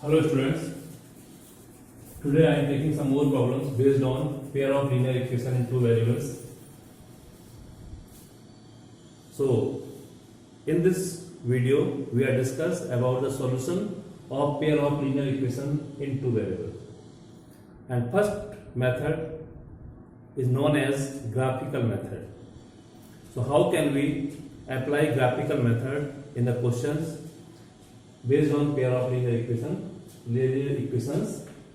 Hello students, today I am taking some more problems based on pair of linear equation in two variables. So in this video we are discuss about the solution of pair of linear equation in two variables. And first method is known as graphical method. So how can we apply graphical method in the questions based on pair of linear equations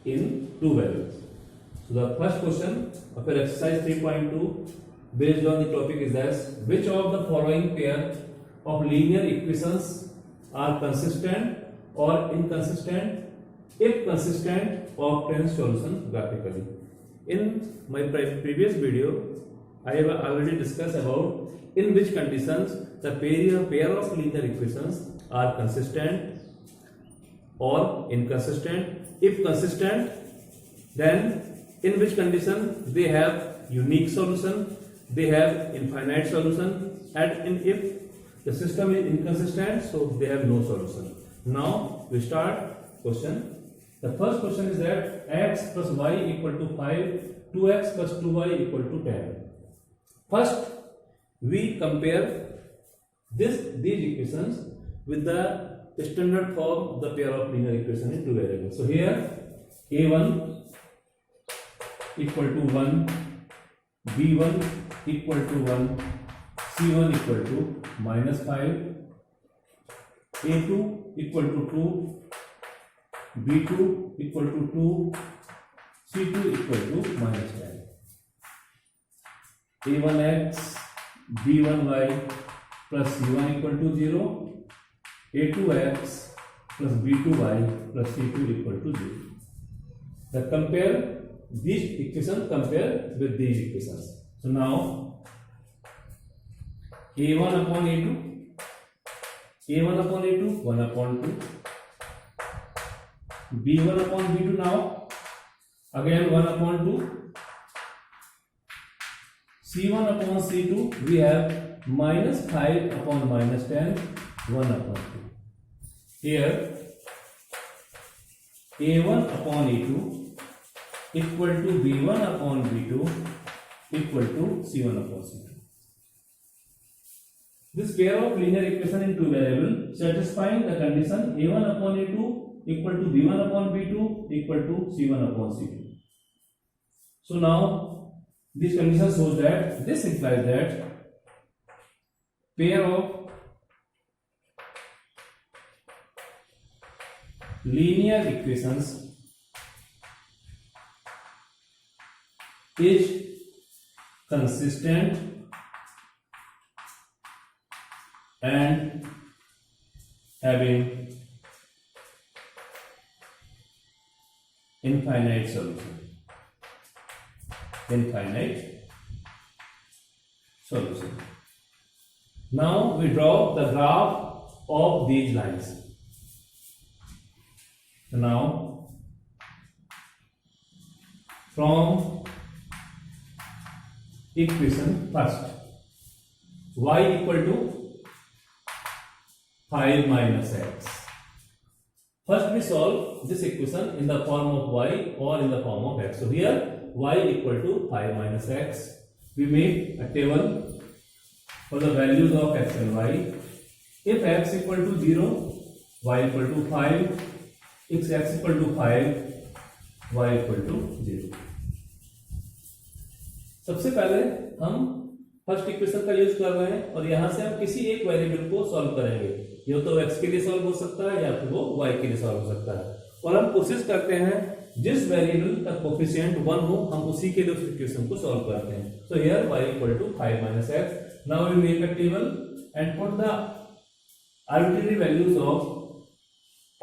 in two variables? So the first question of your exercise 3.2 based on the topic is as which of the following pair of linear equations are consistent or inconsistent? If consistent, obtain solution graphically. In my previous video I have already discussed about in which conditions the pair of linear equations are consistent or inconsistent. If consistent, then in which condition they have unique solution, they have infinite solution, and if the system is inconsistent, so they have no solution. Now we start question. The first question is that x plus y equal to 5, 2x plus 2y equal to 10. First we compare these equations with the standard form of the pair of linear equation in two variables. So here a1 equal to 1, b1 equal to 1, c1 equal to minus 5, a2 equal to 2, b2 equal to 2, c2 equal to minus 10. a1x b1y plus c1 equal to 0, a2x plus b2y plus c2 equal to 0. The compare these equations compare with these equations. So now a1 upon a2, a1 upon a2, 1 upon 2, b1 upon b2 now again 1 upon 2, c1 upon c2 we have minus 5 upon minus 10, 1 upon 2. Here a1 upon a2 equal to b1 upon b2 equal to c1 upon c2. This pair of linear equation in two variables satisfying the condition a1 upon a2 equal to b1 upon b2 equal to c1 upon c2. So now this condition shows that this implies that pair of linear equations is consistent and having infinite solution. Now we draw the graph of these lines. So now from equation first, y equal to 5 minus x. First we solve this equation in the form of y or in the form of x. So here y equal to 5 minus x. We make a table for the values of x and y. If x equal to 0, y equal to 5. If x equal to 5, y equal to 0. सबसे पहले हम first equation का use कर रहे हैं और यहां से हम किसी एक वेरिएबल को सॉल्व करेंगे. ये तो x के लिए सॉल्व हो सकता है या फिर वो y के लिए सॉल्व हो सकता है. और हम कोशिश करते हैं जिस वेरिएबल का कोफिशिएंट 1 हो हम उसी के लिए उस इक्वेशन को सॉल्व करते हैं. So here y equal to 5 minus x. Now we make a table and put the arbitrary values of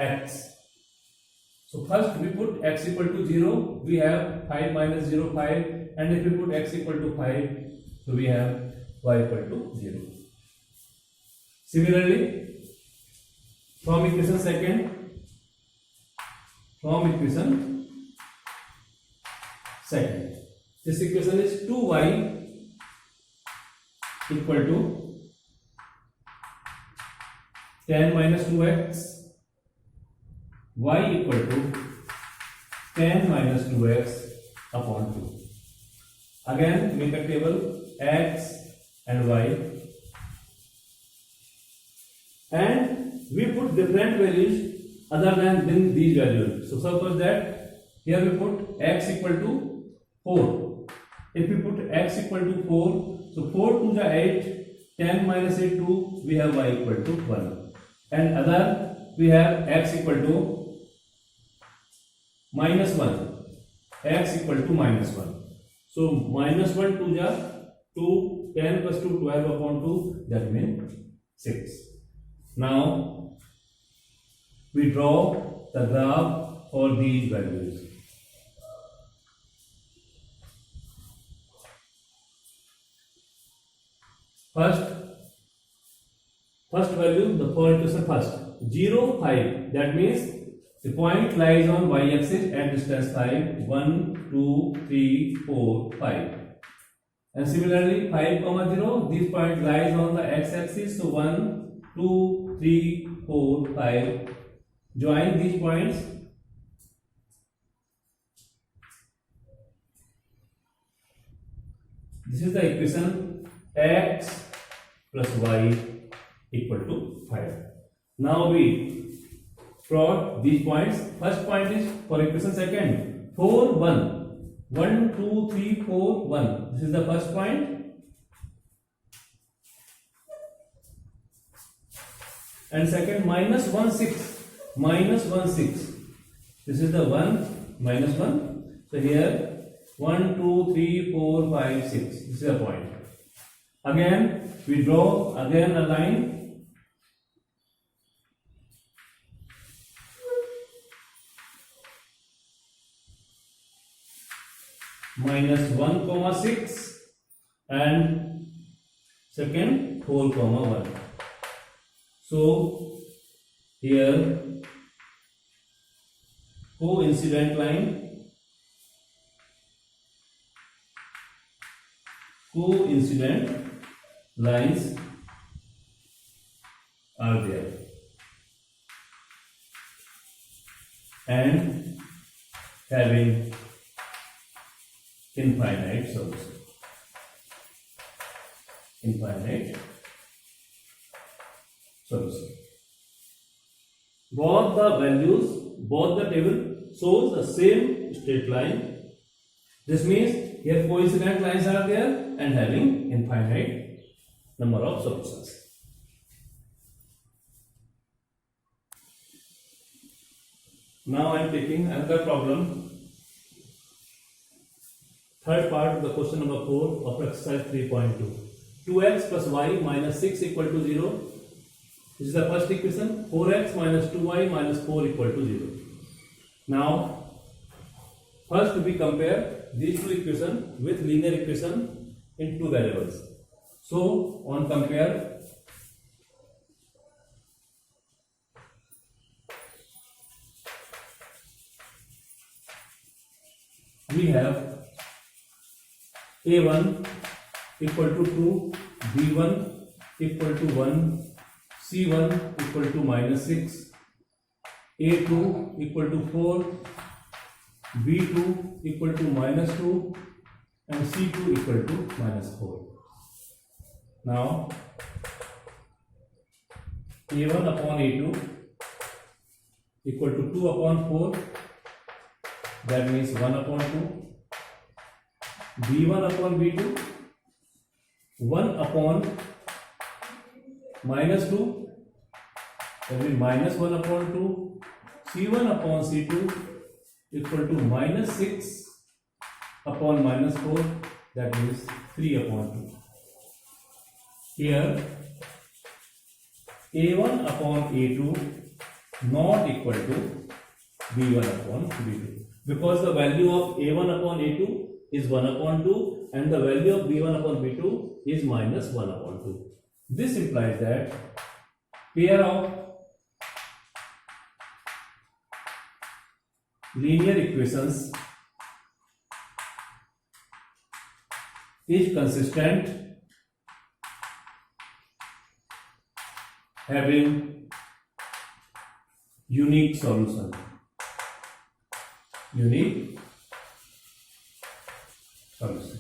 x. So first we put x equal to 0, we have 5 minus 0, 5, and if we put x equal to 5, so we have y equal to 0. Similarly, from equation second, this equation is 2y equal to 10 minus 2x y equal to 10 minus 2x upon 2. Again, make a table x and y, and we put different values other than these values. So suppose that here we put x equal to 4. If we put x equal to 4, so 4 to the 8, 10 minus 8 2, we have y equal to 1. And other we have x equal to minus 1, x equal to minus 1. So minus 1 to the 2, 10 plus 2, 12 upon 2, that means 6. Now we draw the graph for these values. First value, the for equation first, 0, 5, that means the point lies on y-axis at distance 5, 1, 2, 3, 4, 5. And similarly 5, 0, this point lies on the x-axis, so 1, 2, 3, 4, 5. Join these points. This is the equation x plus y equal to 5. Now we plot these points. First point is for equation second, 4, 1. 1, 2, 3, 4, 1. This is the first point. And second, minus 1, 6. Minus 1, 6. This is the 1, minus 1. So here, 1, 2, 3, 4, 5, 6. This is the point. Again, we draw again a line. Minus 1, 6 and second 4, 1. So here coincident lines are there, and having infinite solution. Both the values, both the table shows the same straight line. This means here coincident lines are there and having infinite number of solutions. Now I am taking another problem. Third part of the question number 4 of exercise 3.2. 2x plus y minus 6 equal to 0. This is the first equation. 4x minus 2y minus 4 equal to 0. Now, first we compare these two equations with linear equation in two variables. So, on compare, we have a1 equal to 2, b1 equal to 1, c1 equal to minus 6, a2 equal to 4, b2 equal to minus 2, and c2 equal to minus 4. Now a1 upon a2 equal to 2 upon 4, that means 1 upon 2. b1 upon b2, 1 upon minus 2, that means minus 1 upon 2. c1 upon c2 equal to minus 6 upon minus 4, that means 3 upon 2. Here a1 upon a2 not equal to b1 upon b2, because the value of a1 upon a2 is 1 upon 2 and the value of b1 upon b2 is minus 1 upon 2. This implies that pair of linear equations is consistent, having unique solution. Unique solution.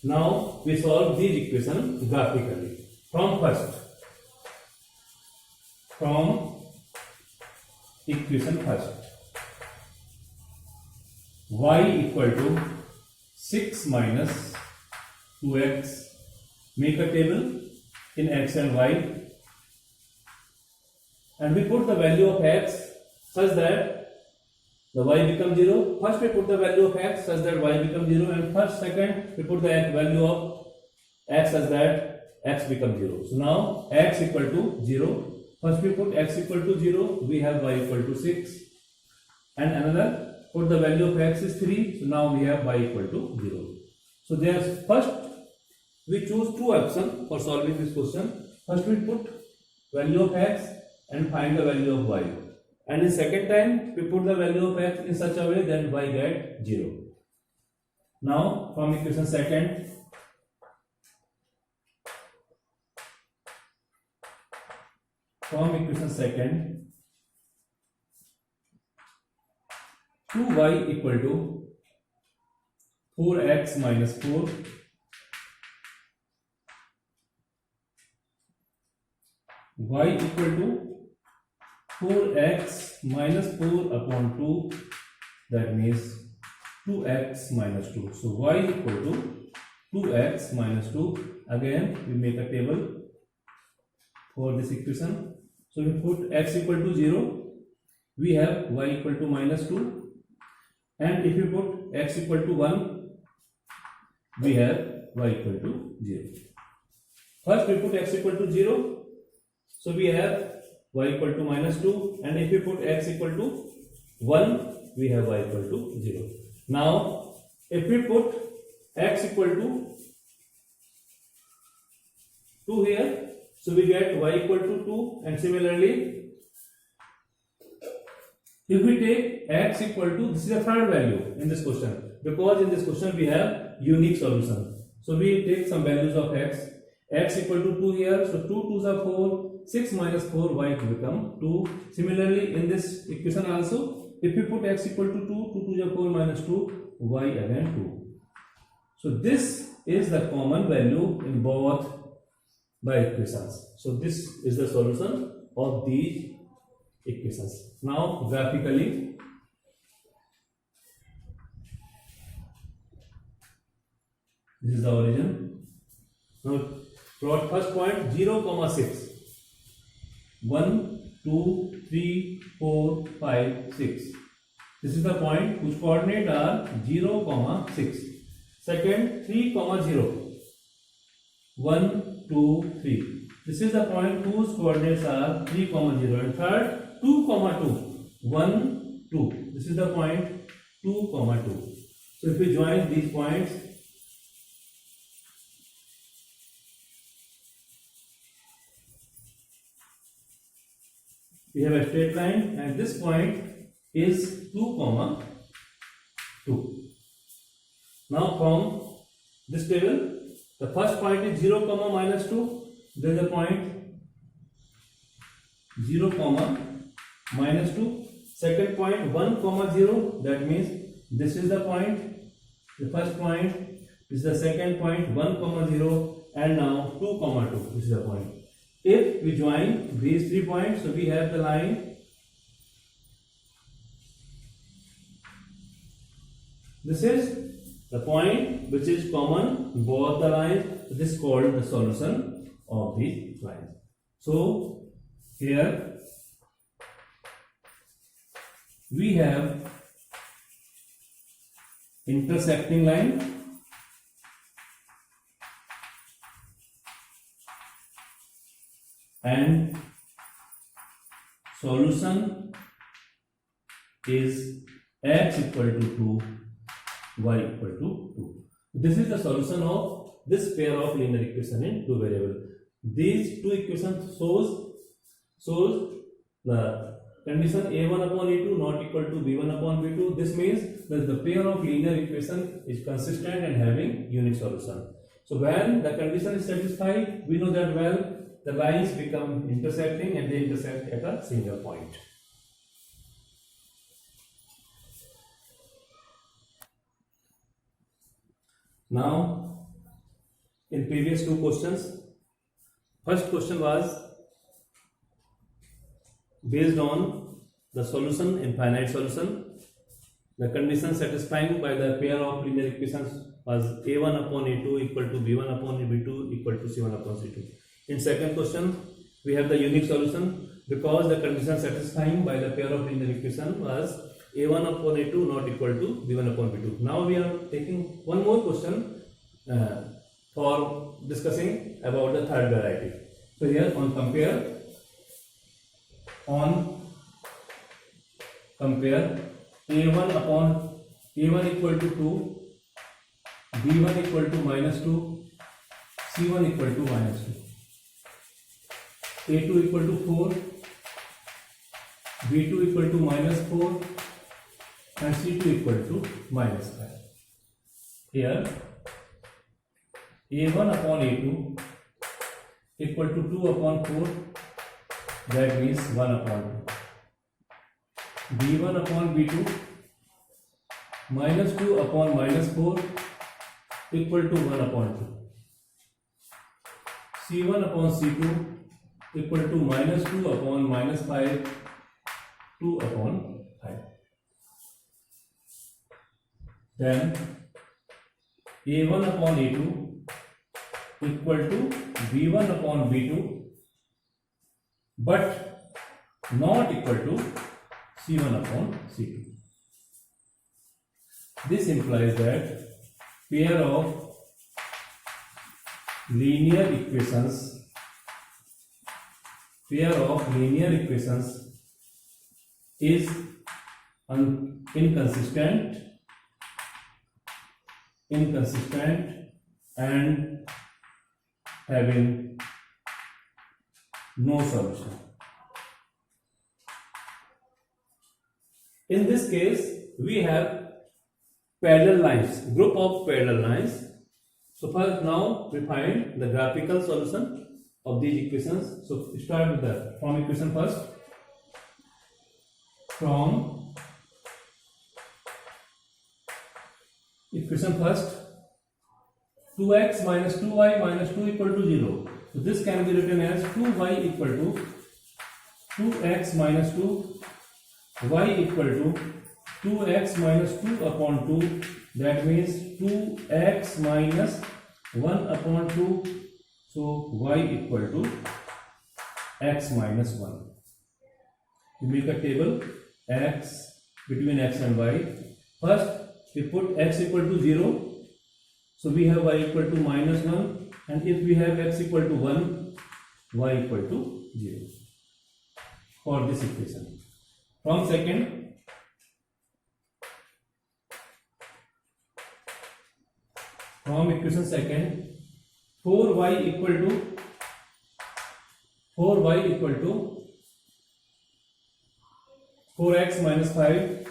Now we solve these equations graphically. From equation first, y equal to 6 minus 2x. Make a table in x and y, and we put the value of x such that the y becomes 0. First we put the value of x such that y becomes 0, and second we put the value of x such that x becomes 0. So now x equal to 0. First we put x equal to 0, we have y equal to 6, and another put the value of x is 3, so now we have y equal to 0. So there's first we choose two options for solving this question. First we put value of x and find the value of y, and in second time we put the value of x in such a way that y get 0. Now from equation second, from equation second, 2y equal to 4x minus 4, y equal to 4x minus 4 upon 2, that means 2x minus 2. So y equal to 2x minus 2. Again we make a table for this equation. So we put x equal to 0, we have y equal to minus 2, and if you put x equal to 1, we have y equal to 0. First we put x equal to 0, so we have y equal to minus 2, and if we put x equal to 1, we have y equal to 0. Now if we put x equal to 2 here, so we get y equal to 2, and similarly if we take x equal to, this is a third value in this question, because in this question we have unique solution. So we take some values of x equal to 2 here, so 2 2s are 4, 6 minus 4, y to become 2. Similarly in this equation also, if we put x equal to 2, 2 2s are 4 minus 2, y again 2. So this is the common value in both the equations. So this is the solution of these equations. Now graphically, this is the origin. Now plot first point 0, 6. 1, 2, 3, 4, 5, 6. This is the point whose coordinates are 0, 6. Second 3, 0. 1, 2, 3. This is the point whose coordinates are 3, 0, and third 2, 2. 1, 2. This is the point 2, 2. So if we join these points, we have a straight line, and this point is 2, 2. Now from this table, the first point is 0, minus 2. There is a point 0, minus 2. Second point 1, 0. That means this is the point. The first point is the second point 1, 0, and now 2, 2. This is the point. If we join these 3 points, so we have the line. This is the point which is common in both the lines. This is called the solution of the lines. So here we have intersecting line and solution is x equal to 2, y equal to 2. This is the solution of this pair of linear equation in two variables. These two equations shows the condition a1 upon a2 not equal to b1 upon b2. This means that the pair of linear equation is consistent and having unique solution. So when the condition is satisfied, we know that well the lines become intersecting and they intersect at a single point. Now, in previous two questions, first question was based on the solution, infinite solution. The condition satisfying by the pair of linear equations was a1 upon a2 equal to b1 upon b2 equal to c1 upon c2. In second question, we have the unique solution because the condition satisfying by the pair of linear equation was a1 upon a2 not equal to b1 upon b2. Now we are taking one more question for discussing about the third variety. So here on compare a1 upon a1 equal to 2, b1 equal to minus 2, c1 equal to minus 2, a2 equal to 4, b2 equal to minus 4 and c2 equal to minus 5. Here a1 upon a2 equal to 2 upon 4, that means 1 upon 2. b1 upon b2 minus 2 upon minus 4 equal to 1 upon 2. c1 upon c2 equal to minus 2 upon minus 5, 2 upon 5. Then a1 upon a2 equal to b1 upon b2 but not equal to c1 upon c2. This implies that pair of linear equations is inconsistent and having no solution. In this case, we have parallel lines, group of parallel lines. So first, now we find the graphical solution of these equations. So start with the from equation first. From equation first, 2x minus 2y minus 2 equal to 0. So this can be written as 2y equal to 2x minus 2, y equal to 2x minus 2 upon 2, that means 2x minus 1 upon 2, so y equal to x minus 1. We make a table x between x and y. First we put x equal to 0, so we have y equal to minus 1, and if we have x equal to 1, y equal to 0 for this equation. From second, from equation second, 4y equal to 4x minus 5,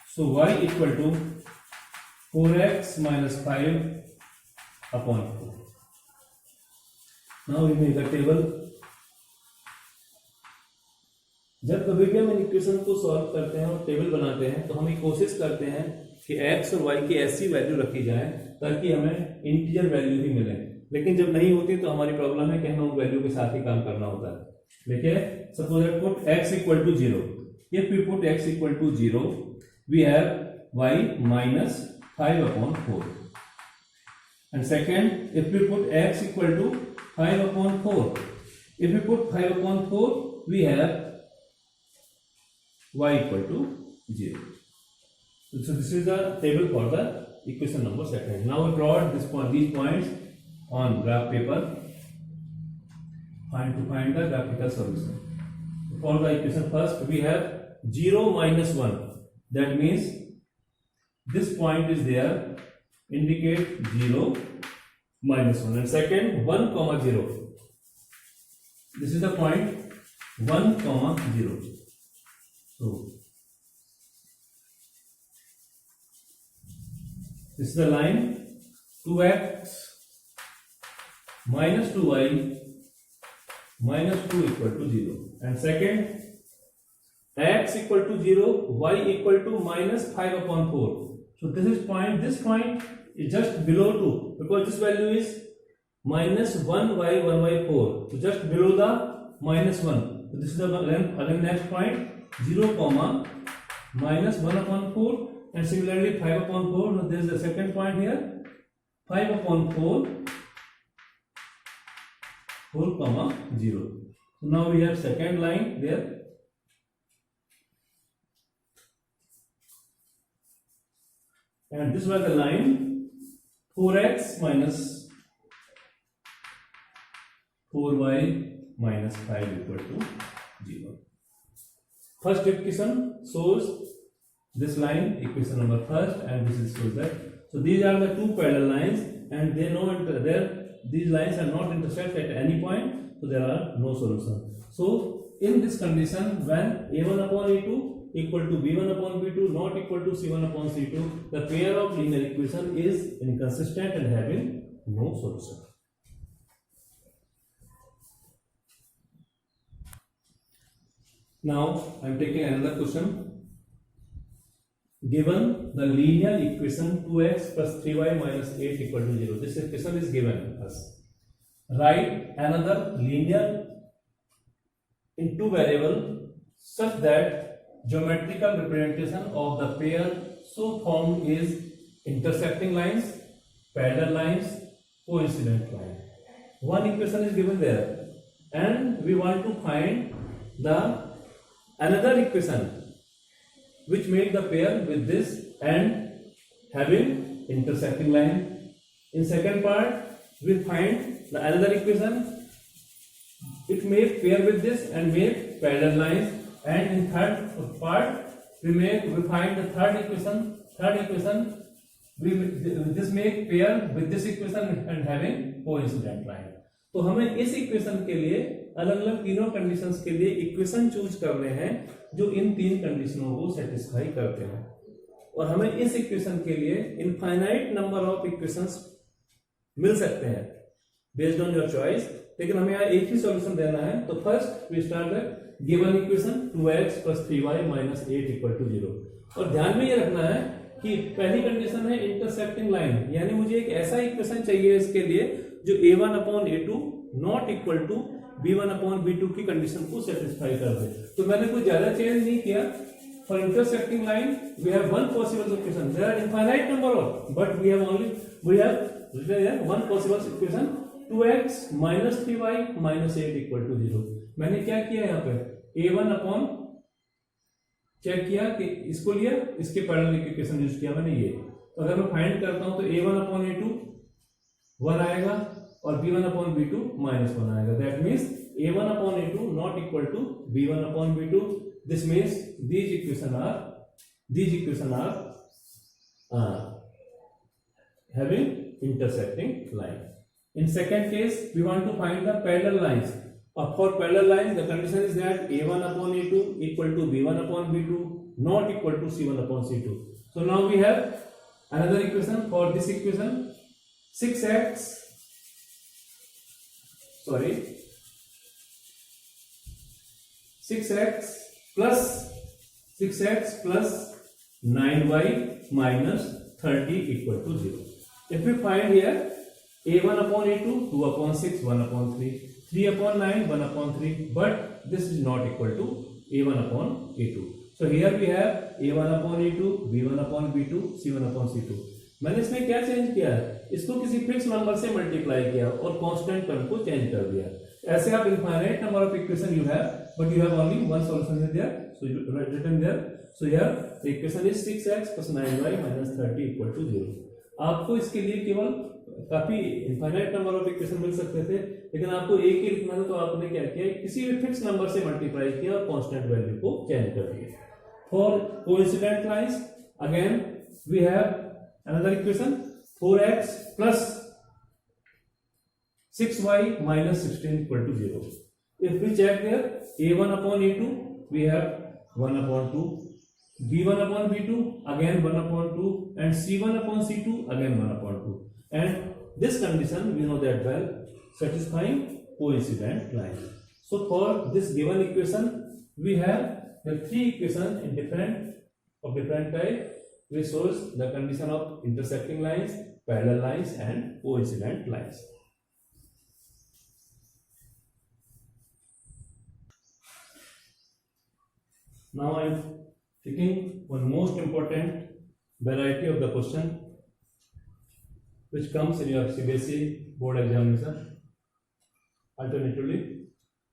so y equal to 4x minus 5 upon 4. Now we make a table. जब कभी भी हम in equation को solve करते हैं और table बनाते हैं तो हम ये कोशिश करते हैं कि x और y की ऐसी वैल्यू रखी जाए ताकि हमें इंटीजर वैल्यू ही मिले, लेकिन जब नहीं होती तो हमारी प्रॉब्लम है कि हमें उन वैल्यू के साथ ही काम करना होता है. देखिए, suppose I put x equal to 0. If we put x equal to 0, we have y minus 5 upon 4. And second, if we put x equal to 5 upon 4, if we put 5 upon 4, we have y equal to 0. So this is the table for the equation number second. Now we plot these points on graph paper to find the graphical solution. For the equation first, we have 0 minus 1. That means this point is there, indicate 0 minus 1. And second, 1 comma 0. This is the point 1 comma 0. So this is the line 2x minus 2y minus 2 equal to 0. And second, x equal to 0, y equal to minus 5 upon 4. So this point is just below 2 because this value is minus 1 by 1 by 4. So just below the minus 1. So this is the again next point 0 comma minus 1 upon 4 and similarly 5 upon 4. So there is the second point here 5 upon 4 comma 0. So now we have second line there. And this was the line 4x minus 4y minus 5 equal to 0. First equation shows this line, equation number first, and this is shows that. So these are the two parallel lines, and these lines are not intersect at any point, so there are no solution. So in this condition, when a1 upon a2 equal to b1 upon b2 not equal to c1 upon c2, the pair of linear equation is inconsistent and having no solution. Now I am taking another question. Given the linear equation 2x plus 3y minus 8 equal to 0, this equation is given us. Write another linear in two variable such that geometrical representation of the pair so formed is intersecting lines, parallel lines, coincident line. One equation is given there, and we want to find the another equation which make the pair with this and having intersecting line. In second part, we find the another equation it make pair with this and make parallel lines. And in third part, we find the third equation. This make pair with this equation and having coincident line. तो हमें इस equation के लिए अलग अलग तीनों conditions के लिए इक्वेशन चूज करने हैं जो इन तीन कंडीशनों को सेटिस्फाई करते हैं, और हमें इस इक्वेशन के लिए इनफाइनाइट नंबर ऑफ इक्वेशंस मिल सकते हैं बेस्ड ऑन योर चॉइस, लेकिन हमें यहाँ एक ही सॉल्यूशन देना है. तो first we start with given equation 2x plus 3y minus 8 equal to 0. और ध्यान में ये रखना है कि पहली कंडीशन है इंटरसेक्टिंग लाइन, यानी मुझे एक ऐसा इक्वेशन चाहिए इसके लिए जो a1 upon a2 not equal to b1 upon b2 की कंडीशन को सेटिस्फाई कर दे. तो मैंने कोई ज्यादा चेंज नहीं किया. For intersecting line we have one possible equation. There are infinite number of, but we have written one possible equation 2x minus 3y minus 8 equal to 0. मैंने क्या किया यहाँ पे a1 अपॉन चेक किया कि इसको लिया, इसके पैरेलल इक्वेशन यूज किया मैंने ये. तो अगर मैं फाइंड करता हूं तो a1 अपॉन a2 1 आएगा और b1 अपॉन b2 माइनस 1 आएगा. That means a1 upon a2 not equal to b1 अपॉन b2. This means these equation are having intersecting line. In second case, we want to find the parallel lines. For parallel lines, the condition is that a1 upon a2 equal to b1 upon b2 not equal to c1 upon c2. So now we have another equation for this equation 6x plus 9y minus 30 equal to 0. If we find here a1 upon a2 2 upon 6 1 upon 3 3 upon 9 1 upon 3, but this is not equal to a1 upon a2. So here we have a1 upon a2 b1 upon b2 c1 upon c2. मैंने इसमें क्या change किया है, इसको किसी fix number से multiply किया और कांस्टेंट टर्म को चेंज कर दिया. ऐसे आप infinite number of equation you have, but you have only one solution is there, so you write written there. So here the equation is 6x plus 9y minus 30 equal to 0. आपको इसके लिए केवल काफी infinite number of equation मिल सकते थे, लेकिन आपको एक ही लिखना था, तो आपने क्या किया, किसी भी फिक्स नंबर से मल्टीप्लाई किया और कांस्टेंट वैल्यू को चेंज कर दिया. For coincident lines again we have another equation 4x plus 6y minus 16 equal to 0. If we check there a1 upon a2 we have 1 upon 2, b1 upon b2 again 1 upon 2, and c1 upon c2 again 1 upon 2. And this condition we know that well satisfying coincident lines. So for this given equation we have the three equations in different type, which shows the condition of intersecting lines, parallel lines and coincident lines. Now I am taking one most important variety of the question which comes in your CBSE board examination. Alternatively,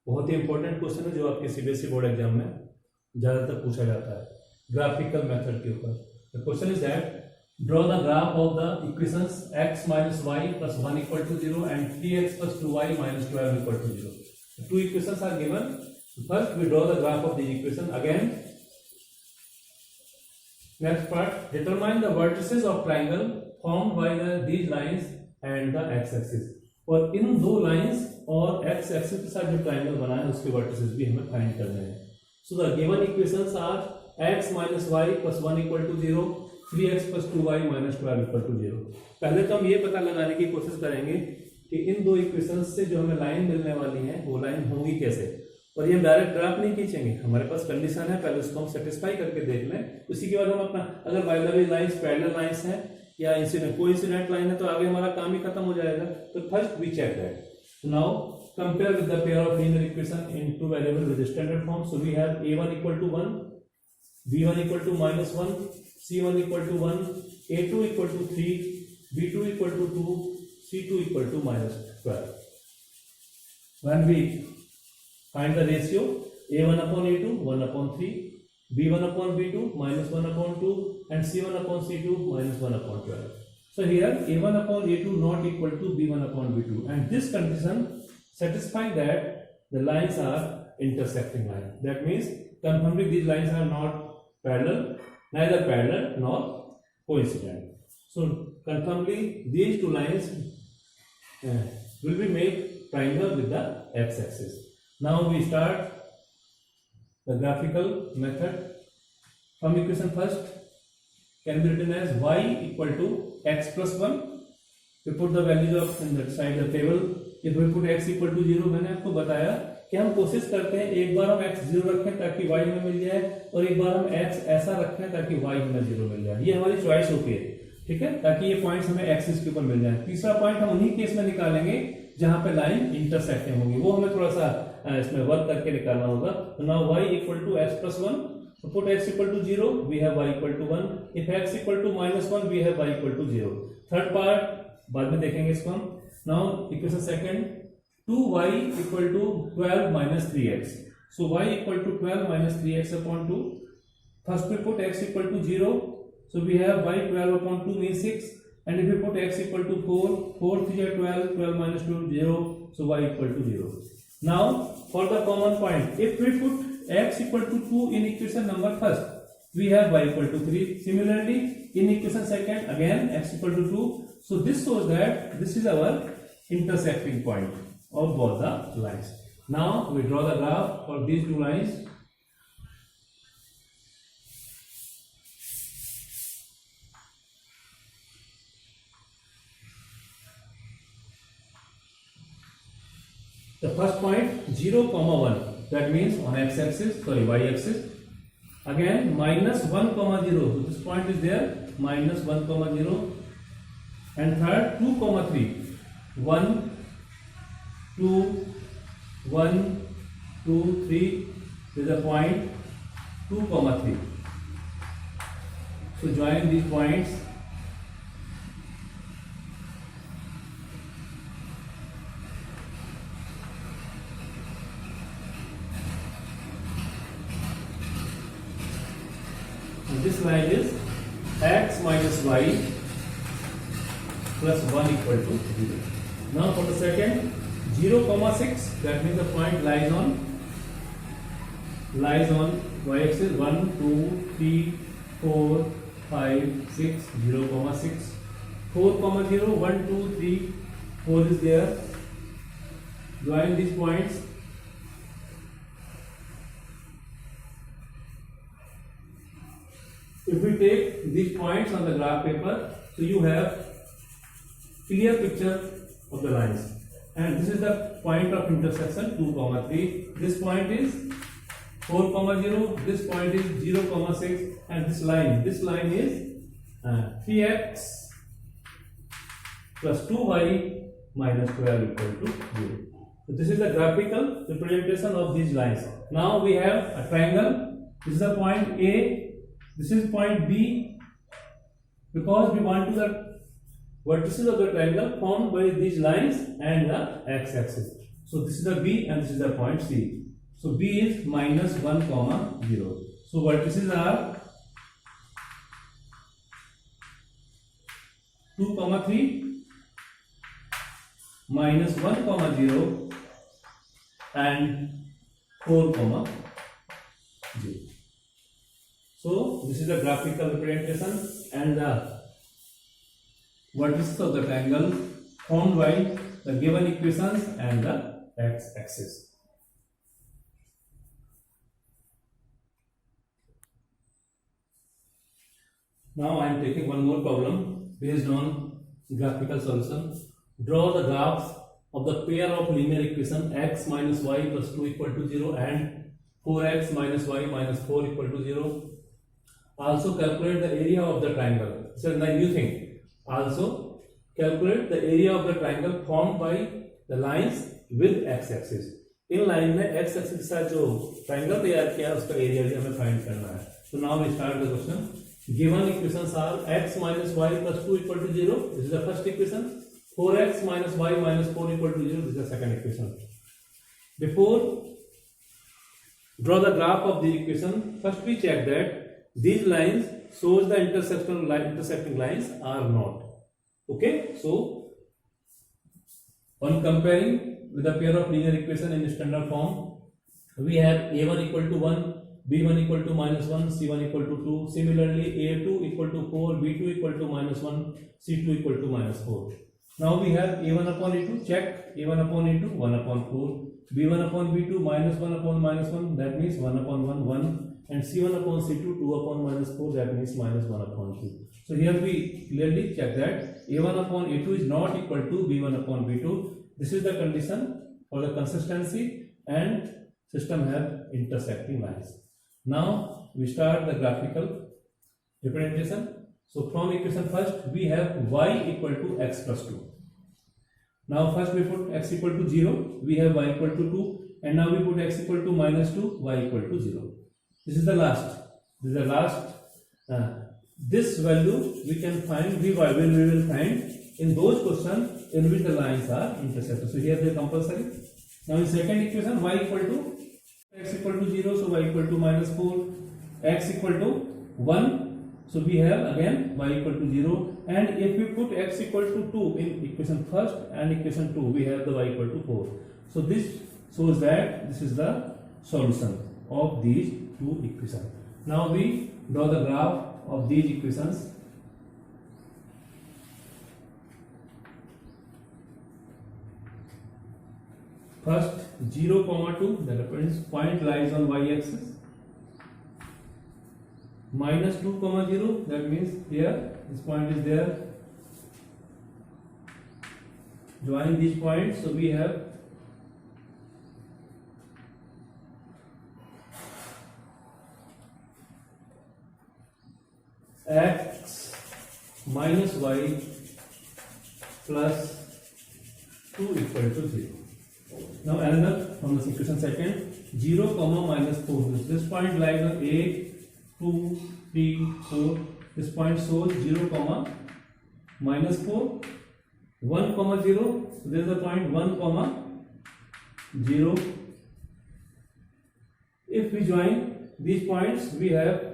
बहुत ही important question है जो आपके CBSE board exam में ज्यादातर पूछा जाता है graphical method के ऊपर. The question is that draw the graph of the equations x minus y plus 1 equal to 0 and 3x plus 2y minus 12 equal to 0. The two equations are given. First we draw the graph of the equation. Again, next part, determine the vertices of triangle formed by these lines and the x-axis. और इन दो lines और x axis के साथ जो triangle बना है उसके vertices भी हमें फाइंड करने हैं. So the given equations are x minus y plus 1 equal to 0, 3x plus 2y minus 12 equal to 0. पहले तो हम ये पता लगाने की कोशिश करेंगे कि इन दो इक्वेशंस से जो हमें लाइन मिलने वाली है वो लाइन होंगी कैसे. और ये हम डायरेक्ट ग्राफ नहीं खींचेंगे, हमारे पास कंडीशन है, पहले उसको हम सेटिस्फाई करके देख लें. उसी के बाद हम अपना अगर बाइनरी लाइंस पैरेलल लाइंस हैं या इंसिडेंट कोइंसिडेंट लाइन है तो आगे हमारा काम ही खत्म हो जाएगा. तो first we check that. Now compare with the pair of linear equation in two variable with standard form. So we have a1 equal to 1, b1 equal to -1, c1 equal to 1, a2 equal to 3, b2 equal to 2, c2 equal to -12. When we find the ratio, a1 upon a2 1 upon 3, b1 upon b2 -1 upon 2 and c1 upon c2 -1 upon 12. So here a1 upon a2 not equal to b1 upon b2, and this condition satisfies that the lines are intersecting line. That means confirmly these lines are not parallel, neither parallel nor coincident. So confirmly these two lines will be make triangle with the x-axis. Now we start the graphical method. From equation first can be written as y equal to x plus 1. We put the values of in the side the table. If we put x equal to 0, मैंने आपको बताया कि हम कोशिश करते हैं एक बार हम x 0 रखें ताकि y हमें मिल जाए और एक बार हम x ऐसा रखें ताकि y हमें 0 मिल जाए. ये हमारी चॉइस होती है, ठीक है, ताकि ये पॉइंट्स हमें एक्सिस के ऊपर मिल जाए. तीसरा पॉइंट हम उन्हीं केस में निकालेंगे जहां पे लाइन इंटरसेक्टिंग होगी, वो हमें थोड़ा सा इसमें वर्क करके निकालना होगा. तो now y equal to x plus 1. So put x equal to 0, we have y equal to 1. If x equal to -1, we have y equal to 0. Third part बाद में देखेंगे इसको हम. Now equation second, 2y equal to 12 minus 3x. So y equal to 12 minus 3x upon 2. First we put x equal to 0. So we have y 12 upon 2 means 6. And if we put x equal to 4, 4 3 are 12, 12 minus 2 0. So y equal to 0. Now for the common point, if we put x equal to 2 in equation number first, we have y equal to 3. Similarly in equation second, again x equal to 2. So this shows that this is our intersecting point of both the lines. Now we draw the graph for these two lines. The first point 0, 1, that means on x-axis, sorry, y-axis. Again -1, 0. So this point is there, -1, 0. And third 2, 3. 1, 2, 1, 2, 3. This is a point 2, 3. So join these points. This line is x minus y plus 1 equal to 0. Now for the second 0, 6, that means the point lies on y-axis. 1, 2, 3, 4, 5, 6, 0, 6, 4, 0, 1, 2, 3, 4 is there. Join these points. If we take these points on the graph paper, so you have clear picture of the lines. And this is the point of intersection 2, 3. This point is 4, 0. This point is 0, 6. And this line is 3x plus 2y minus 12 equal to 0. So this is the graphical representation of these lines. Now we have a triangle. This is a point A, this is point B, because we want to the vertices of the triangle formed by these lines and the x-axis. So this is the B and this is the point C. So B is minus 1 comma 0. So vertices are 2 comma 3, minus 1 comma 0 and 4 comma 0. So this is the graphical representation and the vertices of the triangle formed by the given equations and the x-axis. Now I am taking one more problem based on graphical solution. Draw the graphs of the pair of linear equation x minus y plus 2 equal to 0 and 4x minus y minus 4 equal to 0. Also calculate the area of the triangle. This is a new thing. Also calculate the area of the triangle formed by the lines with x-axis. In line में x-axis के साथ जो triangle तैयार किया उसका area भी हमें find करना है. So now we start the question. Given equations are x minus y plus 2 equal to 0. This is the first equation. 4x minus y minus 4 equal to 0. This is the second equation. Before draw the graph of the equation, first we check that these lines shows the intersecting lines are not. Okay. So on comparing with a pair of linear equation in standard form, we have a1 equal to 1. b1 equal to minus 1, c1 equal to 2. Similarly, a2 equal to 4, b2 equal to minus 1, c2 equal to minus 4. Now we have a1 upon a2, check a1 upon a2, 1 upon 4, b1 upon b2, minus 1 upon minus 1, that means 1 upon 1, 1, and c1 upon c2, 2 upon minus 4, that means minus 1 upon 2. So here we clearly check that a1 upon a2 is not equal to b1 upon b2. This is the condition for the consistency and system have intersecting lines. Now we start the graphical representation. So from equation first we have y equal to x plus 2. Now first we put x equal to 0, we have y equal to 2, and now we put x equal to minus 2, y equal to 0. This is the last. This is the last. This value we can find, we will find in those questions in which the lines are intersected. So here they are compulsory. Now in second equation y equal to x equal to 0, so y equal to minus 4, x equal to 1, so we have again y equal to 0, and if we put x equal to 2 in equation first and equation 2, we have the y equal to 4. So this shows that this is the solution of these two equations. Now we draw the graph of these equations. First 0, 2, the reference point lies on y-axis. Minus 2, 0, that means here this point is there. Join these points, so we have x minus y plus 2 equal to 0. Now another from this equation second, 0, minus 4. This point lies on 8, 2, 3, 4. This point shows 0, minus 4, 1, 0. So there is a point 1, 0. If we join these points, we have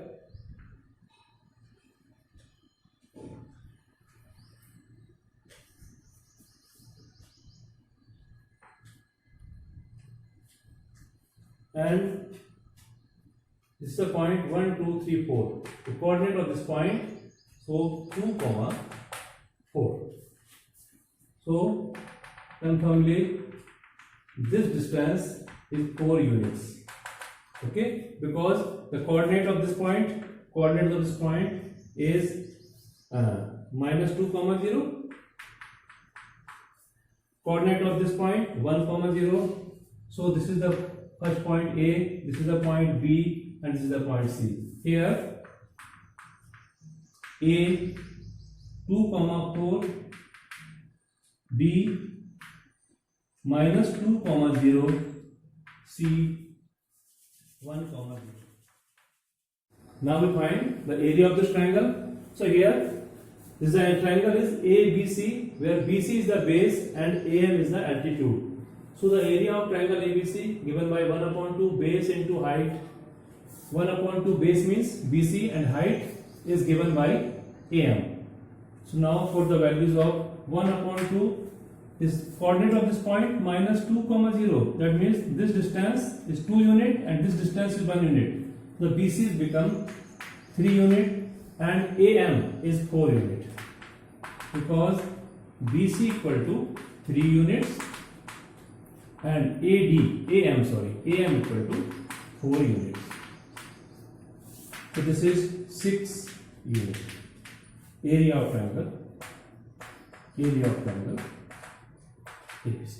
and this is the point 1, 2, 3, 4. The coordinate of this point, so 2, 4. So confirmly this distance is 4 units. Okay, because the coordinate of this point is minus 2, 0. Coordinate of this point 1, 0. So this is the first point A, this is the point B, and this is the point C. Here A 2,4, B minus 2,0, C 1,0. Now we find the area of this triangle. So here this triangle is ABC, where BC is the base and AM is the altitude. So the area of triangle ABC given by 1/2 base into height. 1/2 base means BC and height is given by AM. So now for the values of 1/2, this coordinate of this point minus 2,0. That means this distance is 2 unit and this distance is 1 unit. So BC is become 3 unit and AM is 4 unit, because BC equal to 3 units and AM equal to 4 units. So this is 6 units. Area of triangle ABC.